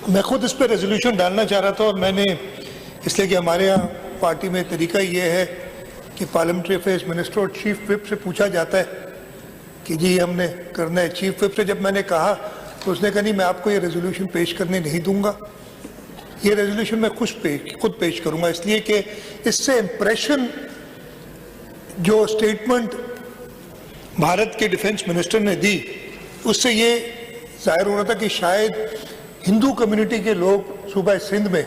मैं खुद इस पर रेजोल्यूशन डालना चाह रहा था और मैंने इसलिए कि हमारे यहाँ पार्टी में तरीका ये है कि पार्लियामेंट्री अफेयर्स मिनिस्टर और चीफ विप से पूछा जाता है कि जी हमने करना है। चीफ विप से जब मैंने कहा तो उसने कहा नहीं, मैं आपको ये रेजोल्यूशन पेश करने नहीं दूंगा, ये रेजोल्यूशन मैं खुद पेश करूंगा, इसलिए कि इससे इम्प्रेशन जो स्टेटमेंट भारत के डिफेंस मिनिस्टर ने दी उससे ये जाहिर हो रहा था कि शायद हिंदू कम्युनिटी के लोग सूबा सिंध में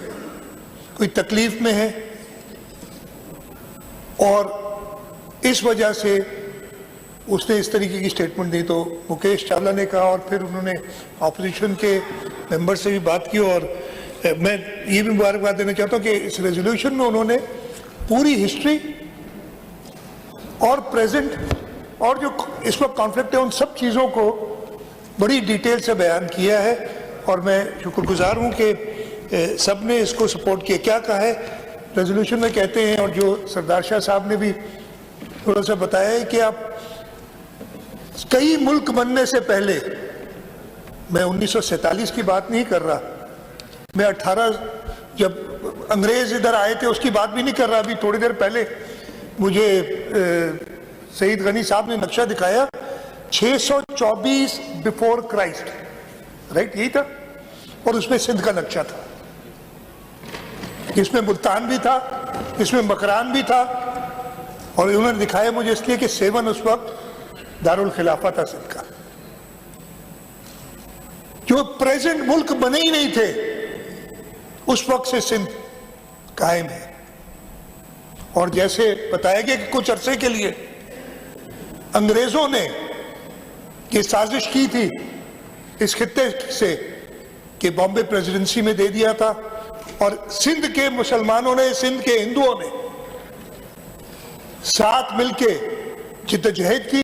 कोई तकलीफ में है और इस वजह से उसने इस तरीके की स्टेटमेंट दी। तो मुकेश चावला ने कहा और फिर उन्होंने ऑपोजिशन के मेंबर से भी बात की और मैं ये भी मुबारकबाद देना चाहता हूँ कि इस रेजोल्यूशन में उन्होंने पूरी हिस्ट्री और प्रेजेंट और जो इस वक्त कॉन्फ्लिक्ट है उन सब चीज़ों को बड़ी डिटेल से बयान किया है और मैं शुक्रगुजार हूँ कि सब ने इसको सपोर्ट किया। क्या कहा है रेजोल्यूशन में कहते हैं और जो सरदार शाह साहब ने भी थोड़ा सा बताया है कि आप कई मुल्क बनने से पहले, मैं 1947 की बात नहीं कर रहा, मैं 18 जब अंग्रेज इधर आए थे उसकी बात भी नहीं कर रहा, अभी थोड़ी देर पहले मुझे सईद गनी साहब ने नक्शा दिखाया 624 बिफोर क्राइस्ट, राइट, यही था, और उसमें सिंध का नक्शा था, इसमें मुल्तान भी था, इसमें मकरान भी था और उन्होंने दिखाया मुझे इसलिए कि सेवन उस वक्त दारुल खिलाफा था सिंध का। जो प्रेजेंट मुल्क बने ही नहीं थे उस वक्त से सिंध कायम है और जैसे बताया गया कि कुछ अरसे के लिए अंग्रेजों ने ये साजिश की थी इस खित्ते से कि बॉम्बे प्रेसिडेंसी में दे दिया था और सिंध के मुसलमानों ने, सिंध के हिंदुओं ने साथ मिलके जिद्दोजहद की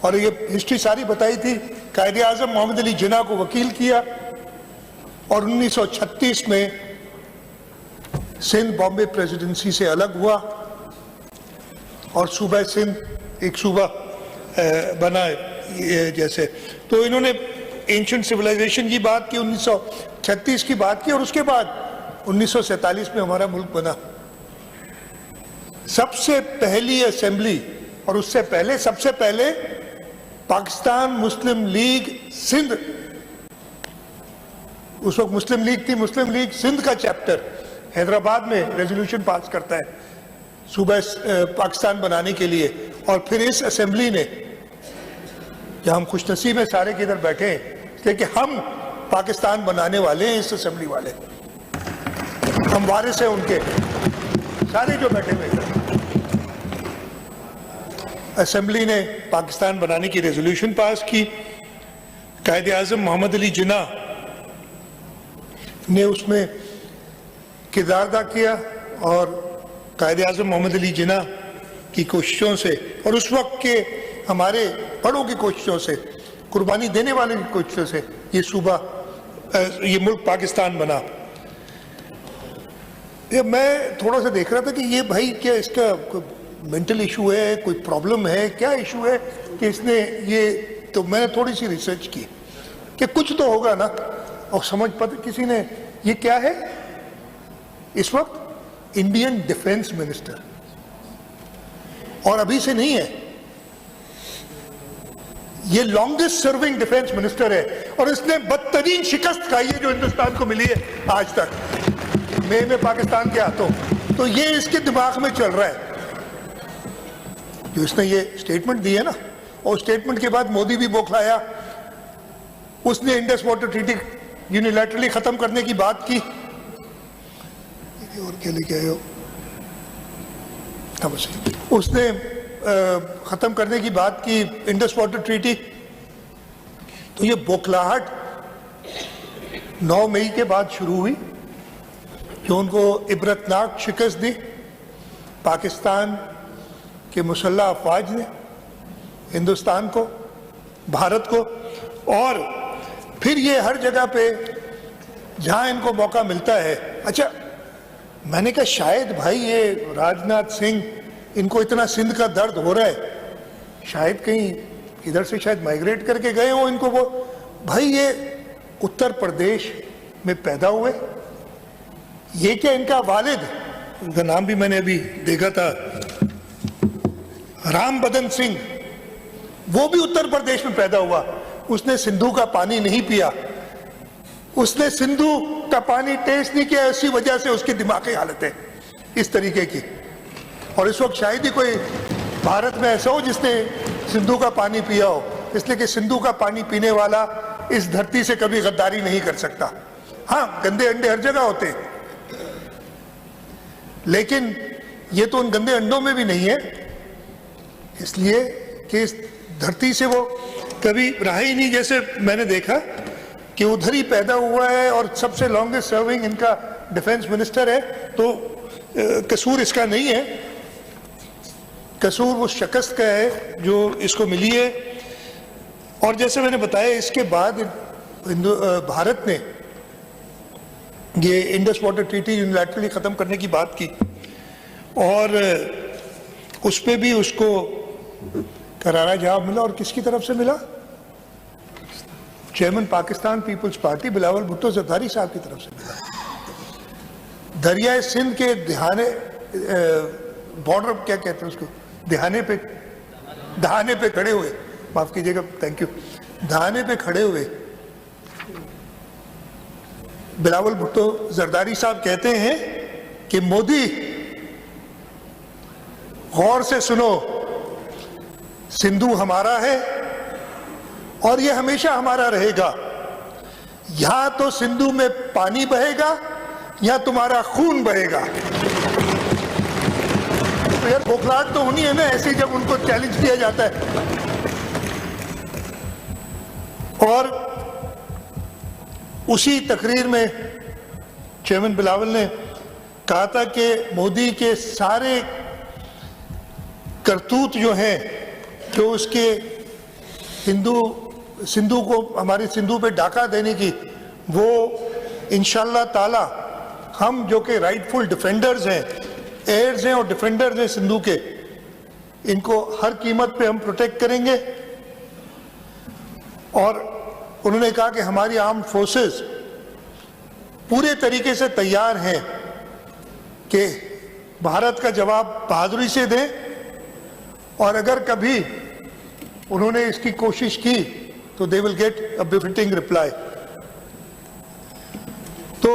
और ये हिस्ट्री सारी बताई थी। कायदे आजम मोहम्मद अली जिन्ना को वकील किया और 1936 में सिंध बॉम्बे प्रेसिडेंसी से अलग हुआ और सूबा सिंध एक सूबा बना जैसे। तो इन्होंने एंशिएंट सिविलाइजेशन की बात की, 1936 की बात की और उसके बाद 1947 में हमारा मुल्क बना। सबसे पहली असेंबली और उससे पहले सबसे पहले पाकिस्तान मुस्लिम लीग सिंध, उस वक्त मुस्लिम लीग थी, मुस्लिम लीग सिंध का चैप्टर हैदराबाद में रेजोल्यूशन पास करता है सूबा पाकिस्तान बनाने के लिए और फिर इस असेंबली ने, जहां हम खुशनसीब हैं सारे के इधर बैठे हैं इसलिए कि हम पाकिस्तान बनाने वाले हैं, इस असेंबली वाले हम वारिस हैं उनके, सारे जो बैठे हुए हैं। असेंबली ने पाकिस्तान बनाने की रेजोल्यूशन पास की। कायदे आजम मोहम्मद अली जिन्ना ने उसमें किरदार अदा किया और कायदे आजम मोहम्मद अली जिन्ना की कोशिशों से और उस वक्त के हमारे बड़ों की कोशिशों से, कुर्बानी देने वाले की कोशिशों से ये सूबा, ये मुल्क पाकिस्तान बना। ये मैं थोड़ा सा देख रहा था कि ये भाई क्या इसका मेंटल इशू है, कोई प्रॉब्लम है, क्या इशू है कि इसने ये, तो मैंने थोड़ी सी रिसर्च की कि कुछ तो होगा ना और समझ पाते किसी ने ये क्या है। इस वक्त इंडियन डिफेंस मिनिस्टर और अभी से नहीं है, ये लॉन्गेस्ट सर्विंग डिफेंस मिनिस्टर है और इसने बदतरीन शिकस्त खाई है जो हिंदुस्तान को मिली है आज तक मई में पाकिस्तान के हाथों। तो ये इसके दिमाग में चल रहा है जो इसने ये स्टेटमेंट दी है ना, और स्टेटमेंट के बाद मोदी भी बौखलाया, उसने इंडस वाटर ट्रीटी यूनिलैटरली खत्म करने की बात की। और क्या लेके आए हो? उसने खत्म करने की बात की इंडस वाटर ट्रीटी। तो ये बौखलाहट 9 मई के बाद शुरू हुई जो उनको इबरतनाक शिकस्त दी पाकिस्तान के मुसल्लह अफवाज ने हिंदुस्तान को, भारत को, और फिर ये हर जगह पे जहां इनको मौका मिलता है। अच्छा, मैंने कहा शायद भाई ये राजनाथ सिंह, इनको इतना सिंध का दर्द हो रहा है, शायद कहीं इधर से शायद माइग्रेट करके गए हो इनको वो। भाई ये उत्तर प्रदेश में पैदा हुए। ये क्या इनका वालिद, उनका नाम भी मैंने अभी देखा था, राम बदन सिंह, वो भी उत्तर प्रदेश में पैदा हुआ। उसने सिंधु का पानी नहीं पिया, उसने सिंधु का पानी टेस्ट नहीं किया, इसी वजह से उसकी दिमागी हालत है इस तरीके की। और इस वक्त शायद ही कोई भारत में ऐसा हो जिसने सिंधु का पानी पिया हो, इसलिए कि सिंधु का पानी पीने वाला इस धरती से कभी गद्दारी नहीं कर सकता। हाँ, गंदे अंडे हर जगह होते हैं, लेकिन ये तो उन गंदे अंडों में भी नहीं है, इसलिए कि इस धरती से वो कभी रहा ही नहीं। जैसे मैंने देखा कि उधर ही पैदा हुआ है और सबसे लॉन्गेस्ट सर्विंग इनका डिफेंस मिनिस्टर है, तो कसूर इसका नहीं है, कसूर उस शख्स का है जो इसको मिली है। और जैसे मैंने बताया, इसके बाद भारत ने ये इंडस वाटर ट्रीटी यूनिलैटरली ख़त्म करने की बात की और उस पर भी उसको करारा जवाब मिला। और किसकी तरफ से मिला? Chairman Pakistan Peoples Party Bilawal Bhutto Zardari साहब की तरफ से मिला। दरियाए सिंध के दहाने, बॉर्डर क्या कहते हैं उसको, दहाने पे खड़े हुए, माफ कीजिएगा, थैंक यू, दहाने पे खड़े हुए बिलावल भुट्टो जरदारी साहब कहते हैं कि मोदी गौर से सुनो, सिंधु हमारा है और ये हमेशा हमारा रहेगा। यहां तो सिंधु में पानी बहेगा या तुम्हारा खून बहेगा। तो यार बौखलाहट तो होनी है ना ऐसी जब उनको चैलेंज किया जाता है। और उसी तकरीर में चेयरमैन बिलावल ने कहा था कि मोदी के सारे करतूत जो हैं, जो उसके सिंधु को, हमारी सिंधु पे डाका देने की, वो इंशाल्लाह ताला हम जो कि राइटफुल डिफेंडर्स हैं, एयर्स हैं और डिफेंडर्स हैं सिंधु के, इनको हर कीमत पे हम प्रोटेक्ट करेंगे। और उन्होंने कहा कि हमारी आर्म्ड फोर्सेस पूरे तरीके से तैयार हैं कि भारत का जवाब बहादुरी से दें, और अगर कभी उन्होंने इसकी कोशिश की तो they will get a befitting reply. तो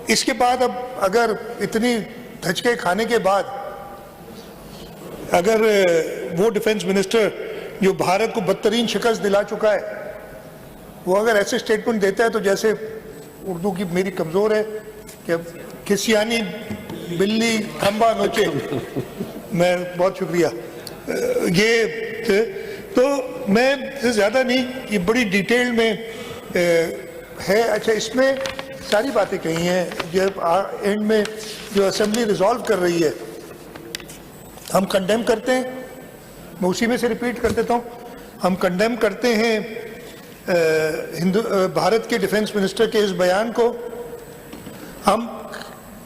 इसके बाद अब अगर इतनी धचके खाने के बाद अगर वो डिफेंस मिनिस्टर जो भारत को बदतरीन शिकस्त दिला चुका है, वो अगर ऐसे स्टेटमेंट देता है, तो जैसे उर्दू की मेरी कमज़ोर है कि खिसियानी बिल्ली खंबा नोचे, मैं बहुत शुक्रिया। ये तो मैं ज़्यादा नहीं, ये बड़ी डिटेल में है। अच्छा, इसमें सारी बातें कही हैं, जब एंड में जो असेंबली रिजॉल्व कर रही है हम कंडेम करते हैं, मैं उसी में से रिपीट कर देता हूँ, हम कंडेम करते हैं भारत के डिफेंस मिनिस्टर के इस बयान को। हम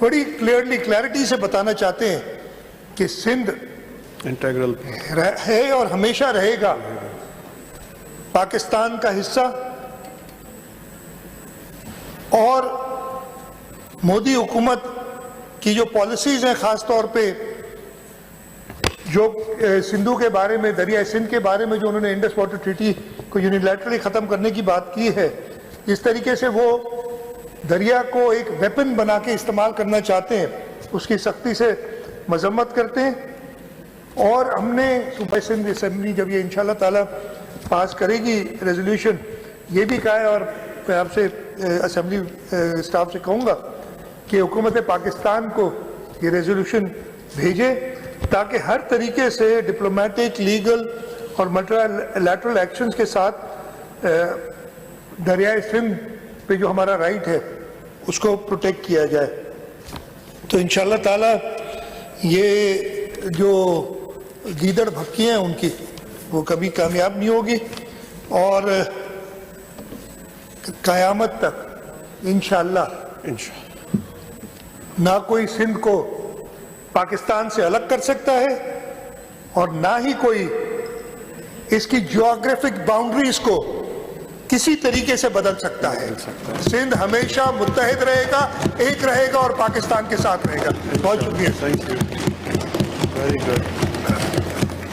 बड़ी क्लैरिटी से बताना चाहते हैं कि सिंध इंटीग्रल है और हमेशा रहेगा पाकिस्तान का हिस्सा। और मोदी हुकूमत की जो पॉलिसीज हैं, खास तौर पे जो सिंधु के बारे में, दरिया सिंध के बारे में जो उन्होंने इंडस वाटर ट्रीटी को यूनिलैटरली ख़त्म करने की बात की है, इस तरीके से वो दरिया को एक वेपन बना के इस्तेमाल करना चाहते हैं, उसकी सख्ती से मजम्मत करते हैं। और हमने सूबा सिंध असेंबली जब ये इंशाल्लाह ताला पास करेगी रेजोल्यूशन, ये भी कहा है, और मैं आपसे असेंबली स्टाफ से कहूँगा कि हुकूमत पाकिस्तान को ये रेजोल्यूशन भेजे, ताकि हर तरीके से डिप्लोमेटिक, लीगल और मल्टीलैटरल एक्शंस के साथ दरियाए सिंध पे जो हमारा राइट है उसको प्रोटेक्ट किया जाए। तो इंशाल्लाह ताला ये जो गीदड़ भक्की हैं उनकी, वो कभी कामयाब नहीं होगी, और क़यामत तक इंशाल्लाह ना कोई सिंध को पाकिस्तान से अलग कर सकता है, और ना ही कोई इसकी ज्योग्राफिक बाउंड्रीज को किसी तरीके से बदल सकता है। सिंध हमेशा मुत्तहिद रहेगा, एक रहेगा और पाकिस्तान के साथ रहेगा। बहुत शुक्रिया। Thank you, very good.